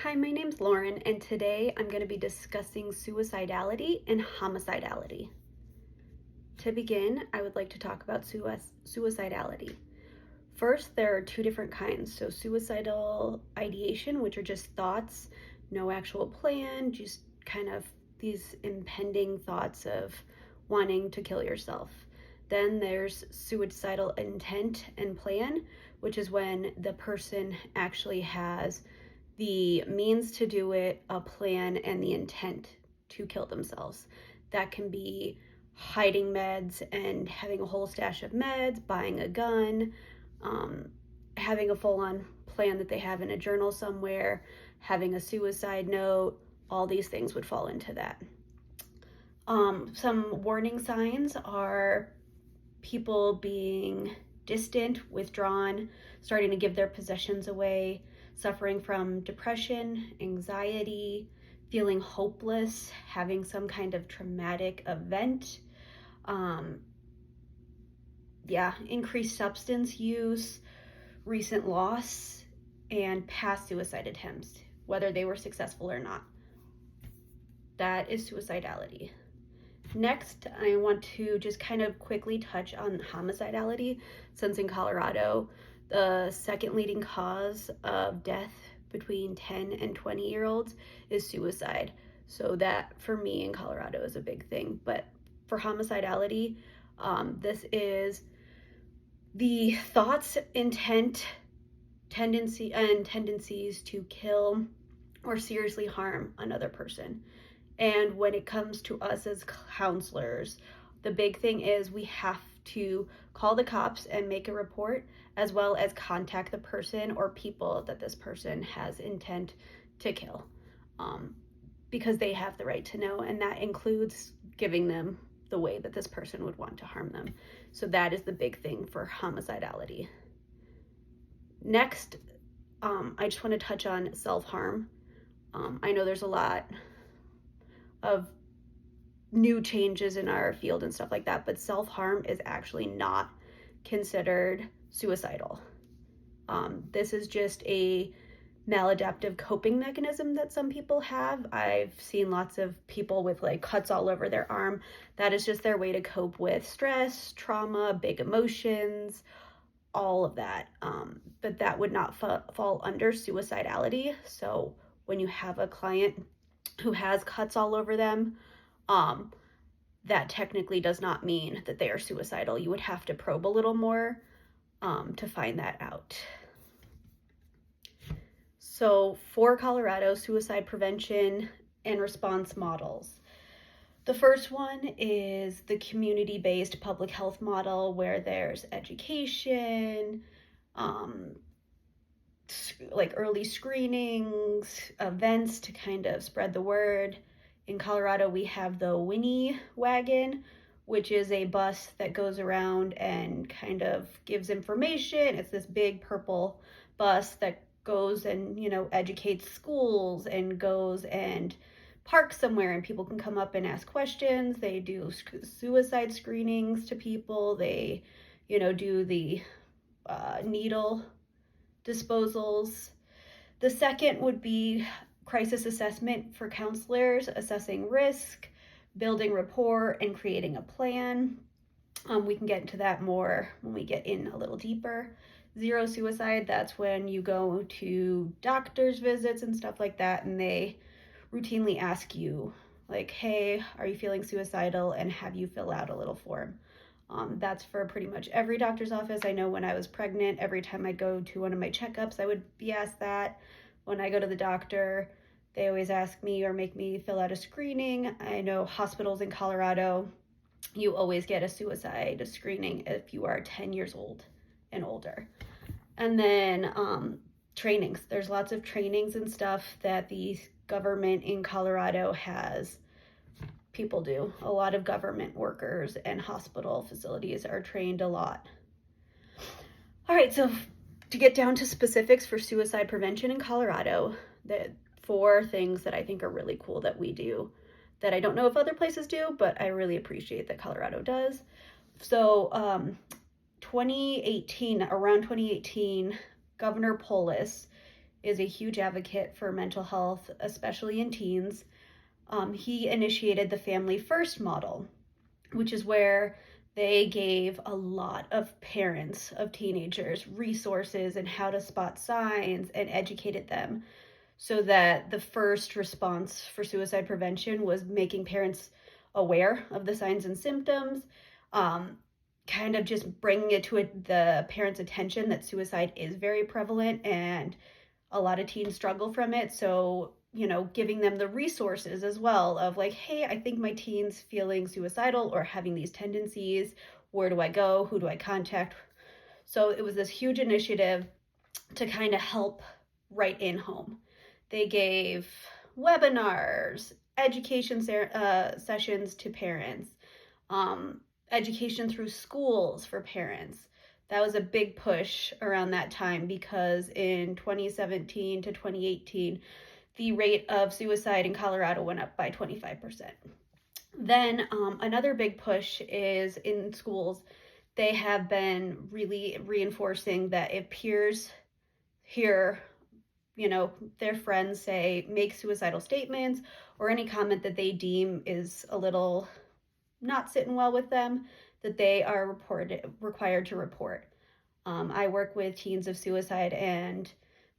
Hi, my name's Lauren, and today I'm going to be discussing suicidality and homicidality. To begin, I would like to talk about suicidality. First, there are two different kinds. So, suicidal ideation, which are just thoughts, no actual plan, just kind of these impending thoughts of wanting to kill yourself. Then there's suicidal intent and plan, which is when the person actually has the means to do it, a plan, and the intent to kill themselves. That can be hiding meds and having a whole stash of meds, buying a gun, um, having a full on plan that they have in a journal somewhere, having a suicide note. All these things would fall into that. Some warning signs are people being distant, withdrawn, starting to give their possessions away, suffering from depression, anxiety, feeling hopeless, having some kind of traumatic event, um, increased substance use, recent loss, and past suicide attempts, whether they were successful or not. That is suicidality. Next, I want to just kind of quickly touch on homicidality, since in Colorado, the second leading cause of death between 10 and 20-year-olds is suicide. So that, for me, in Colorado is a big thing. But for homicidality, this is the thoughts, intent, tendencies to kill or seriously harm another person. And when it comes to us as counselors, the big thing is we have to call the cops and make a report, as well as contact the person or people that this person has intent to kill, because they have the right to know, and that includes giving them the way that this person would want to harm them. So that is the big thing for homicidality. Next, I just want to touch on self-harm. I know there's a lot of new changes in our field and stuff like that, but self-harm is actually not considered suicidal. This is just a maladaptive coping mechanism that some people have. I've seen lots of people with like cuts all over their arm. That is just their way to cope with stress, trauma, big emotions, all of that. But that would not fall under suicidality. So when you have a client who has cuts all over them, that technically does not mean that they are suicidal. You would have to probe a little more to find that out. So for Colorado, suicide prevention and response models. The first one is the community-based public health model, where there's education, like early screenings, events to kind of spread the word. In Colorado, we have the Winnie wagon, which is a bus that goes around and kind of gives information. It's this big purple bus that goes and, educates schools and goes and parks somewhere, and people can come up and ask questions. They do suicide screenings to people. They, do the needle disposals. The second would be crisis assessment for counselors, assessing risk, building rapport, and creating a plan. We can get into that more when we get in a little deeper. Zero suicide, that's when you go to doctor's visits and stuff like that, and they routinely ask you, like, hey, are you feeling suicidal, and have you fill out a little form. That's for pretty much every doctor's office. I know when I was pregnant, every time I'd go to one of my checkups, I would be asked that. When I go to the doctor, they always ask me or make me fill out a screening. I know hospitals in Colorado, you always get a suicide screening if you are 10 years old and older. And then trainings. There's lots of trainings and stuff that the government in Colorado has. People do. A lot of government workers and hospital facilities are trained a lot. All right, so to get down to specifics for suicide prevention in Colorado, the 4 things that I think are really cool that we do, that I don't know if other places do, but I really appreciate that Colorado does. So around 2018, Governor Polis is a huge advocate for mental health, especially in teens. He initiated the Family First model, which is where they gave a lot of parents of teenagers resources and how to spot signs and educated them, so that the first response for suicide prevention was making parents aware of the signs and symptoms, kind of just bringing it to the parents' attention that suicide is very prevalent and a lot of teens struggle from it. So, giving them the resources as well of like, hey, I think my teen's feeling suicidal or having these tendencies. Where do I go? Who do I contact? So it was this huge initiative to kind of help right in home. They gave webinars, education sessions to parents, education through schools for parents. That was a big push around that time because in 2017 to 2018, the rate of suicide in Colorado went up by 25%. Then another big push is in schools. They have been really reinforcing that if peers hear, their friends say, make suicidal statements or any comment that they deem is a little not sitting well with them, that they are required to report. I work with teens of suicide, and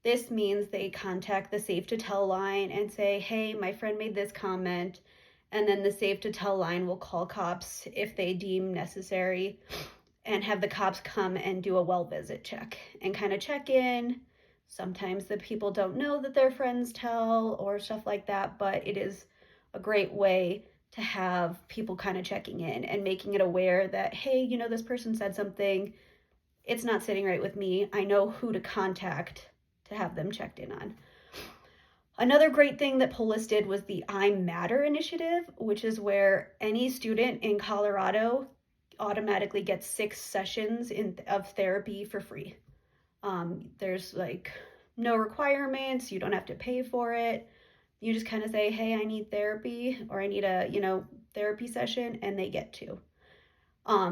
this means they contact the Safe to Tell line and say, hey, my friend made this comment. And then the Safe to Tell line will call cops if they deem necessary and have the cops come and do a well visit check and kind of check in. Sometimes the people don't know that their friends tell or stuff like that, but it is a great way to have people kind of checking in and making it aware that, hey, this person said something. It's not sitting right with me. I know who to contact to have them checked in on. Another great thing that Polis did was the I Matter initiative, which is where any student in Colorado automatically gets 6 sessions of therapy for free. There's no requirements. You don't have to pay for it. You just kind of say, hey, I need therapy, or I need a, therapy session, and they get to.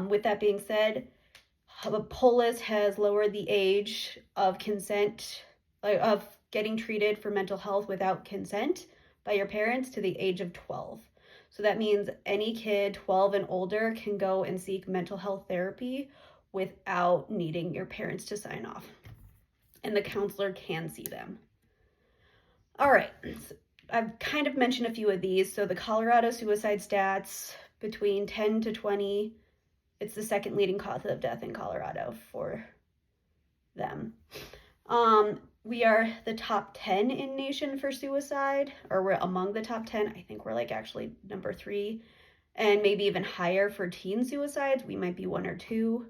With that being said, Polis has lowered the age of consent, of getting treated for mental health without consent by your parents to the age of 12. So that means any kid 12 and older can go and seek mental health therapy without needing your parents to sign off. And the counselor can see them. All right, so I've kind of mentioned a few of these. So the Colorado suicide stats, between 10 to 20, it's the second leading cause of death in Colorado for them. We are the top 10 in nation for suicide, or we're among the top 10. I think we're actually number 3, and maybe even higher for teen suicides. We might be 1 or 2.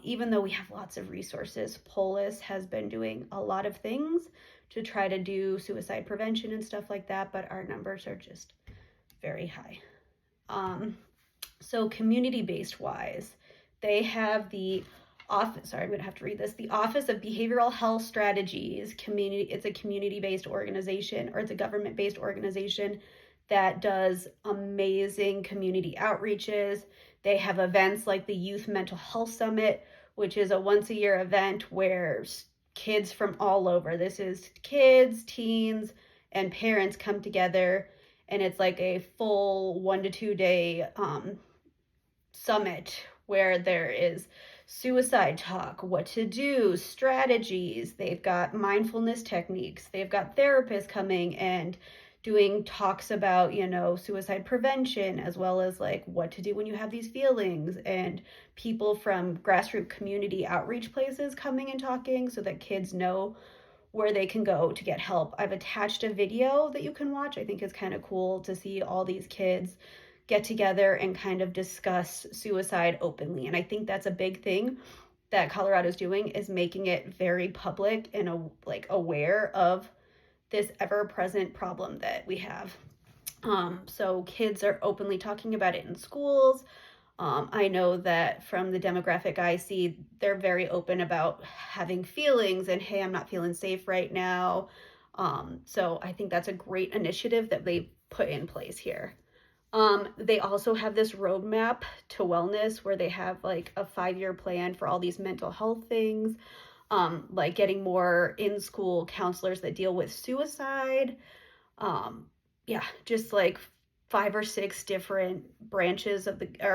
Even though we have lots of resources, Polis has been doing a lot of things to try to do suicide prevention and stuff like that, but our numbers are just very high. So community-based wise, they have the Office of Behavioral Health Strategies. It's a community-based organization, or it's a government-based organization that does amazing community outreaches. They have events like the Youth Mental Health Summit, which is a once-a-year event where kids from all over, this is kids, teens, and parents come together, and it's like a full 1 to 2 day summit where there is suicide talk, what to do, strategies. They've got mindfulness techniques. They've got therapists coming and doing talks about, suicide prevention, as well as what to do when you have these feelings, and people from grassroots community outreach places coming and talking so that kids know where they can go to get help. I've attached a video that you can watch. I think it's kind of cool to see all these kids get together and kind of discuss suicide openly. And I think that's a big thing that Colorado's doing, is making it very public and aware of this ever-present problem that we have. So kids are openly talking about it in schools. I know that from the demographic I see, they're very open about having feelings and, hey, I'm not feeling safe right now. So I think that's a great initiative that they put in place here. They also have this roadmap to wellness where they have a 5-year plan for all these mental health things. like getting more in-school counselors that deal with suicide. Yeah, just like 5 or 6 different branches of the, or